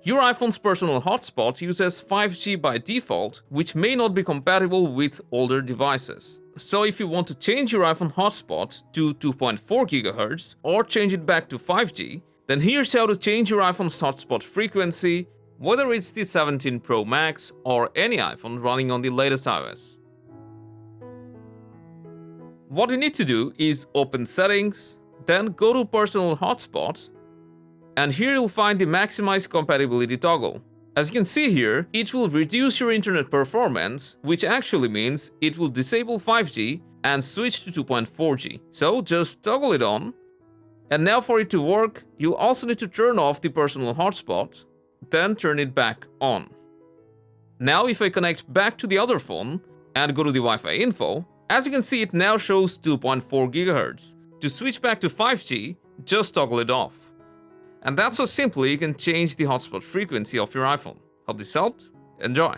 Your iPhone's personal hotspot uses 5G by default, which may not be compatible with older devices. So if you want to change your iPhone hotspot to 2.4 GHz or change it back to 5G, then here's how to change your iPhone's hotspot frequency, whether it's the 17 Pro Max or any iPhone running on the latest iOS. What you need to do is open Settings, then go to Personal Hotspot, and here you'll find the Maximize Compatibility toggle. As you can see here, it will reduce your internet performance, which actually means it will disable 5G and switch to 2.4G. So just toggle it on. And now for it to work, you'll also need to turn off the personal hotspot, then turn it back on. Now if I connect back to the other phone and go to the Wi-Fi info, as you can see it now shows 2.4 GHz. To switch back to 5G, just toggle it off. And that's how simply you can change the hotspot frequency of your iPhone. Hope this helped. Enjoy!